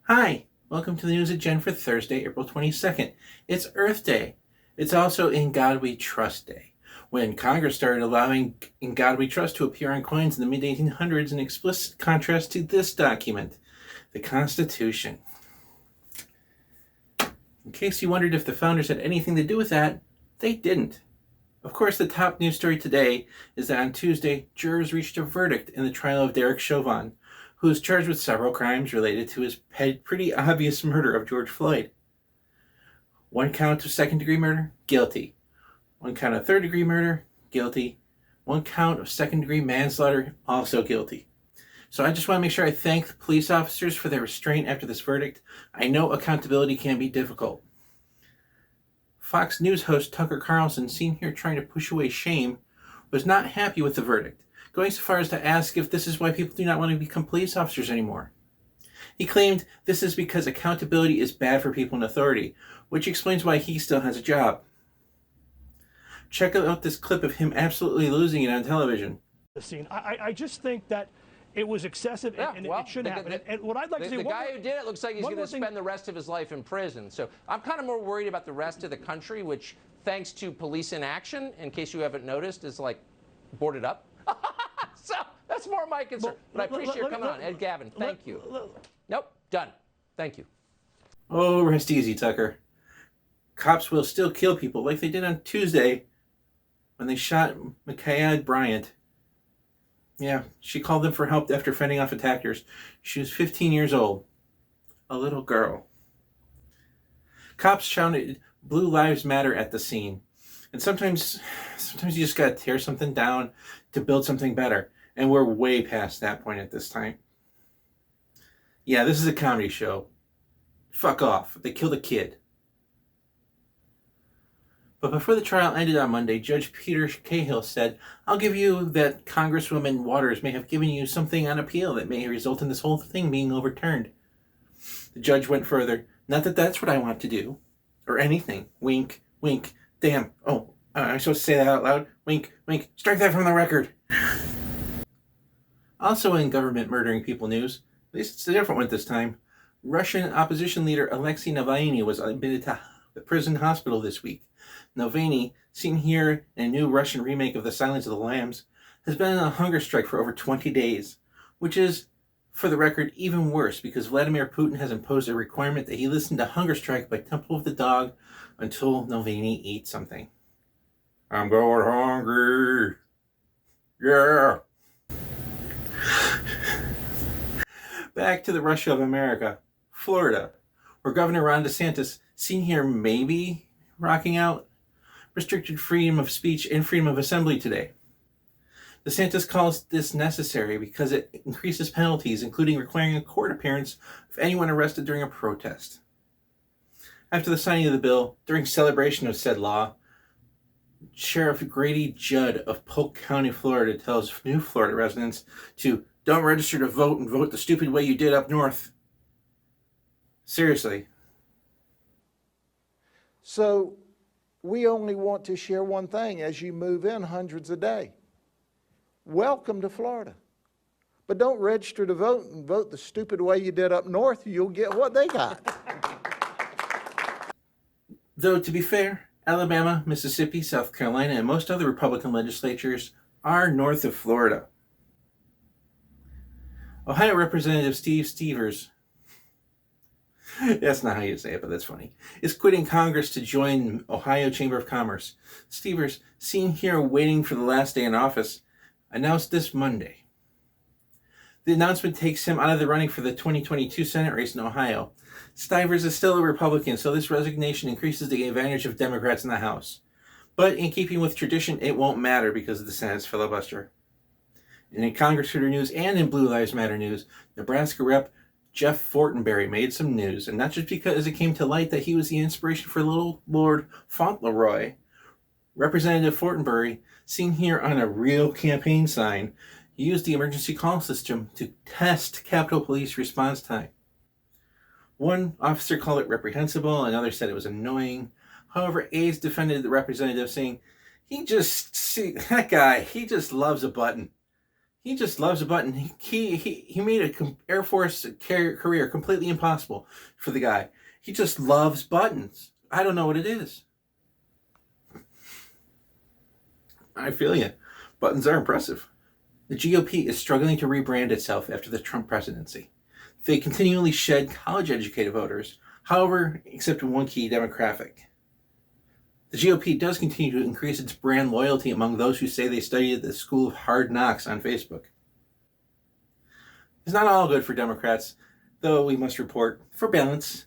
Hi, welcome to the News Agenda for Thursday, April 22nd. It's Earth Day. It's also In God We Trust Day, when Congress started allowing In God We Trust to appear on coins in the mid-1800s in explicit contrast to this document, the Constitution. In case you wondered if the founders had anything to do with that, they didn't. Of course, the top news story today is that on Tuesday, jurors reached a verdict in the trial of Derek Chauvin, who is charged with several crimes related to his pretty obvious murder of George Floyd. One count of second-degree murder, guilty. One count of third-degree murder, guilty. One count of second-degree manslaughter, also guilty. So I just want to make sure I thank the police officers for their restraint after this verdict. I know accountability can be difficult. Fox News host Tucker Carlson, seen here trying to push away shame, was not happy with the verdict, going so far as to ask if this is why people do not want to become police officers anymore. He claimed this is because accountability is bad for people in authority, which explains why he still has a job. Check out this clip of him absolutely losing it on television. The scene. I just think that it was excessive and it shouldn't happen. And what I'd like to say, the guy who did it looks like he's going to spend the rest of his life in prison. So I'm kind of more worried about the rest of the country, which, thanks to police inaction, in case you haven't noticed, is like boarded up. So that's more my concern. But I appreciate your coming on, Ed Gavin. Thank you. Nope, done. Thank you. Oh, rest easy, Tucker. Cops will still kill people like they did on Tuesday when they shot Makiyah Bryant. Yeah, she called them for help after fending off attackers. She was 15 years old. A little girl. Cops shouted "Blue Lives Matter" at the scene. And sometimes you just gotta tear something down to build something better. And we're way past that point at this time. Yeah, this is a comedy show. Fuck off. They killed a kid. But before the trial ended on Monday, Judge Peter Cahill said, "I'll give you that Congresswoman Waters may have given you something on appeal that may result in this whole thing being overturned." The judge went further. "Not that that's what I want to do. Or anything. Wink, wink. Damn. Oh, I'm supposed to say that out loud? Wink, wink. Strike that from the record." Also in government murdering people news, at least it's a different one this time, Russian opposition leader Alexei Navalny was admitted to the prison hospital this week. Navalny, seen here in a new Russian remake of The Silence of the Lambs, has been on a hunger strike for over 20 days, which is, for the record, even worse because Vladimir Putin has imposed a requirement that he listen to Hunger Strike by Temple of the Dog until Navalny eats something. I'm going hungry. Yeah. Back to the Russia of America, Florida, where Governor Ron Desantis, seen here maybe rocking out, restricted freedom of speech and freedom of assembly today. DeSantis calls this necessary because it increases penalties, including requiring a court appearance of anyone arrested during a protest. After the signing of the bill, during celebration of said law, Sheriff Grady Judd of Polk County, Florida, tells new Florida residents to don't register to vote and vote the stupid way you did up north. Seriously. So we only want to share one thing as you move in hundreds a day. Welcome to Florida. But don't register to vote and vote the stupid way you did up north. You'll get what they got. Though, to be fair, Alabama, Mississippi, South Carolina, and most other Republican legislatures are north of Florida. Ohio Representative Steve Stivers, that's not how you say it, but that's funny, is quitting Congress to join Ohio Chamber of Commerce. Stivers, seen here waiting for the last day in office, announced this Monday. The announcement takes him out of the running for the 2022 Senate race in Ohio. Stivers is still a Republican, so this resignation increases the advantage of Democrats in the House. But in keeping with tradition, it won't matter because of the Senate's filibuster. And in Congress Hooter news and in Blue Lives Matter news, Nebraska Rep. Jeff Fortenberry made some news, and not just because it came to light that he was the inspiration for Little Lord Fauntleroy. Representative Fortenberry, seen here on a real campaign sign, used the emergency call system to test Capitol Police response time. One officer called it reprehensible, another said it was annoying. However, aides defended the representative, saying, he just loves a button. He just loves a button. He made a Air Force career completely impossible for the guy. He just loves buttons. I don't know what it is. I feel you. Buttons are impressive. The GOP is struggling to rebrand itself after the Trump presidency. They continually shed college-educated voters, however, except one key demographic. The GOP does continue to increase its brand loyalty among those who say they studied at the School of Hard Knocks on Facebook. It's not all good for Democrats, though we must report, for balance,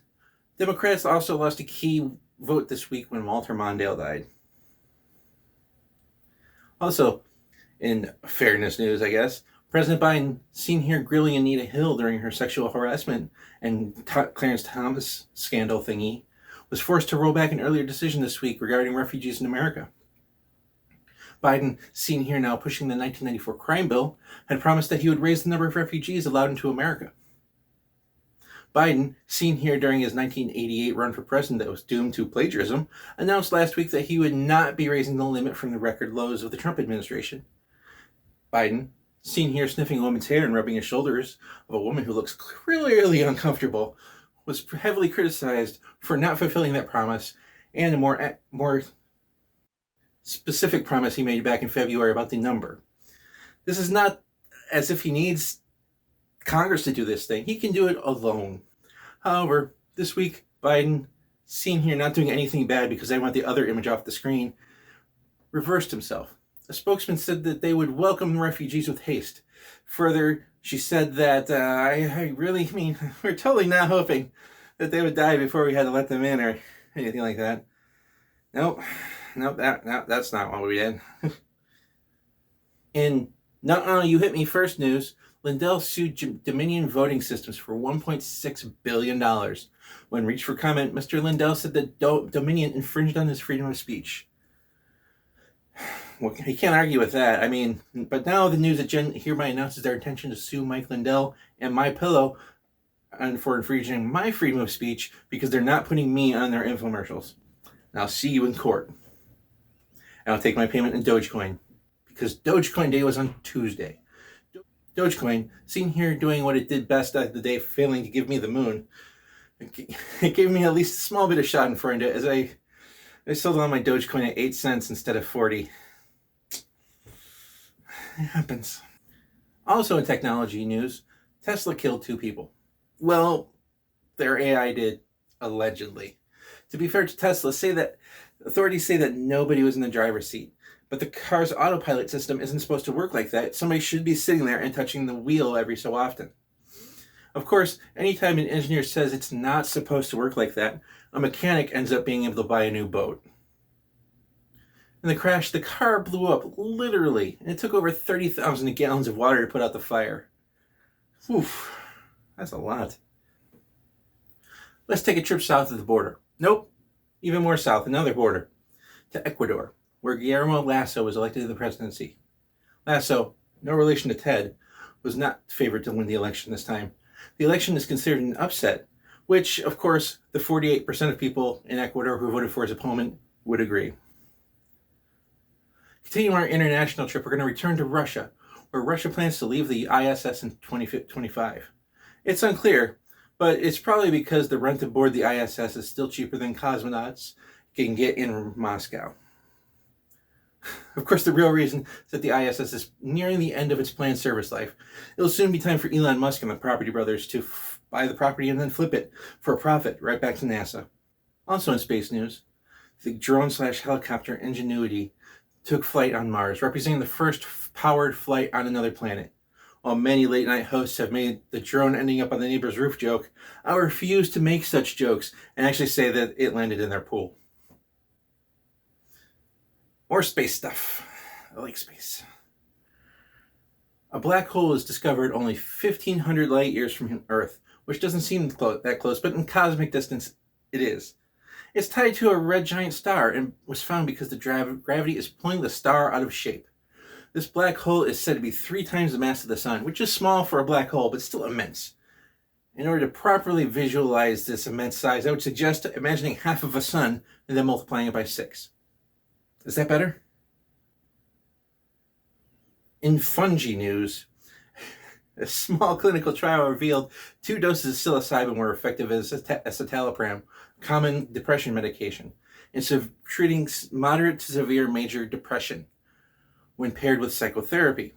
Democrats also lost a key vote this week when Walter Mondale died. Also, in fairness news, I guess, President Biden, seen here grilling Anita Hill during her sexual harassment and Clarence Thomas scandal thingy, was forced to roll back an earlier decision this week regarding refugees in America. Biden, seen here now pushing the 1994 crime bill, had promised that he would raise the number of refugees allowed into America. Biden, seen here during his 1988 run for president that was doomed to plagiarism, announced last week that he would not be raising the limit from the record lows of the Trump administration. Biden, seen here sniffing a woman's hair and rubbing his shoulders of a woman who looks clearly uncomfortable, was heavily criticized for not fulfilling that promise and a more specific promise he made back in February about the number. This is not as if he needs Congress to do this thing. He can do it alone. However, this week, Biden, seen here not doing anything bad because I want the other image off the screen, reversed himself. A spokesman said that they would welcome refugees with haste. Further, she said that, we're totally not hoping that they would die before we had to let them in or anything like that. Nope, that's not what we did. In Not Only You Hit Me First news, Lindell sued Dominion voting systems for $1.6 billion. When reached for comment, Mr. Lindell said that Dominion infringed on his freedom of speech. Well, he can't argue with that. But now the news that Jen hereby announces their intention to sue Mike Lindell and MyPillow for infringing my freedom of speech because they're not putting me on their infomercials. And I'll see you in court. And I'll take my payment in Dogecoin because Dogecoin Day was on Tuesday. Dogecoin, seen here doing what it did best of the day, failing to give me the moon. It gave me at least a small bit of schadenfreude as I sold on my Dogecoin at 8 cents instead of 40. It happens. Also in technology news, Tesla killed 2 people. Well, their AI did, allegedly. To be fair to Tesla, authorities say that nobody was in the driver's seat. But the car's autopilot system isn't supposed to work like that. Somebody should be sitting there and touching the wheel every so often. Of course, anytime an engineer says it's not supposed to work like that, a mechanic ends up being able to buy a new boat. In the crash, the car blew up, literally, and it took over 30,000 gallons of water to put out the fire. Oof, that's a lot. Let's take a trip south of the border. Nope, even more south, another border, to Ecuador, where Guillermo Lasso was elected to the presidency. Lasso, no relation to Ted, was not favored to win the election this time. The election is considered an upset, which, of course, the 48% of people in Ecuador who voted for his opponent would agree. Continuing our international trip, we're going to return to Russia, where Russia plans to leave the ISS in 2025. It's unclear, but it's probably because the rent aboard the ISS is still cheaper than cosmonauts can get in Moscow. Of course, the real reason is that the ISS is nearing the end of its planned service life. It'll soon be time for Elon Musk and the Property Brothers to buy the property and then flip it for a profit right back to NASA. Also in space news, the drone/helicopter Ingenuity took flight on Mars, representing the first powered flight on another planet. While many late-night hosts have made the drone ending up on the neighbor's roof joke, I refuse to make such jokes and actually say that it landed in their pool. More space stuff. I like space. A black hole is discovered only 1,500 light years from Earth, which doesn't seem that close, but in cosmic distance, it is. It's tied to a red giant star and was found because the gravity is pulling the star out of shape. This black hole is said to be 3 times the mass of the sun, which is small for a black hole, but still immense. In order to properly visualize this immense size, I would suggest imagining half of a sun and then multiplying it by 6. Is that better? In fungi news, a small clinical trial revealed 2 doses of psilocybin were effective as escitalopram, common depression medication, in treating moderate to severe major depression when paired with psychotherapy.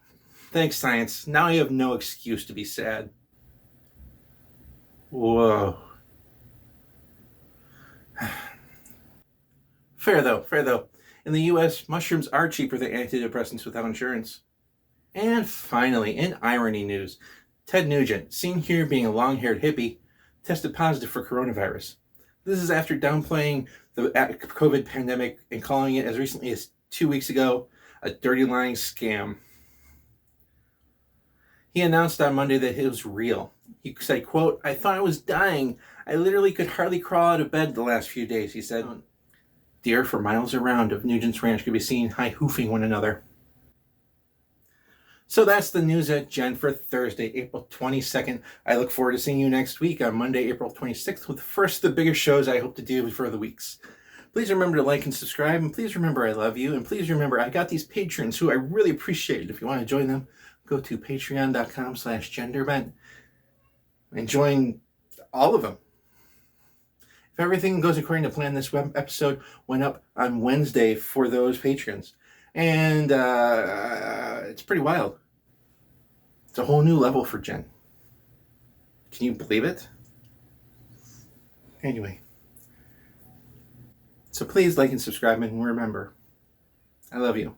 Thanks, science. Now you have no excuse to be sad. Whoa. Fair though. In the US, mushrooms are cheaper than antidepressants without insurance. And finally, in irony news, Ted Nugent, seen here being a long-haired hippie, tested positive for coronavirus. This is after downplaying the COVID pandemic and calling it, as recently as 2 weeks ago, a dirty lying scam. He announced on Monday that it was real. He said, quote, "I thought I was dying. I literally could hardly crawl out of bed the last few days," he said. Deer for miles around of Nugent's ranch could be seen high-hoofing one another. So that's the news at Jen for Thursday, April 22nd. I look forward to seeing you next week on Monday, April 26th, with the first of the bigger shows I hope to do for the weeks. Please remember to like and subscribe, and please remember I love you, and please remember I got these patrons who I really appreciate. If you want to join them, go to patreon.com/genderbent and join all of them. If everything goes according to plan, this web episode went up on Wednesday for those patrons. And it's pretty wild. It's a whole new level for Jen. Can you believe it? Anyway. So please like and subscribe, and remember, I love you.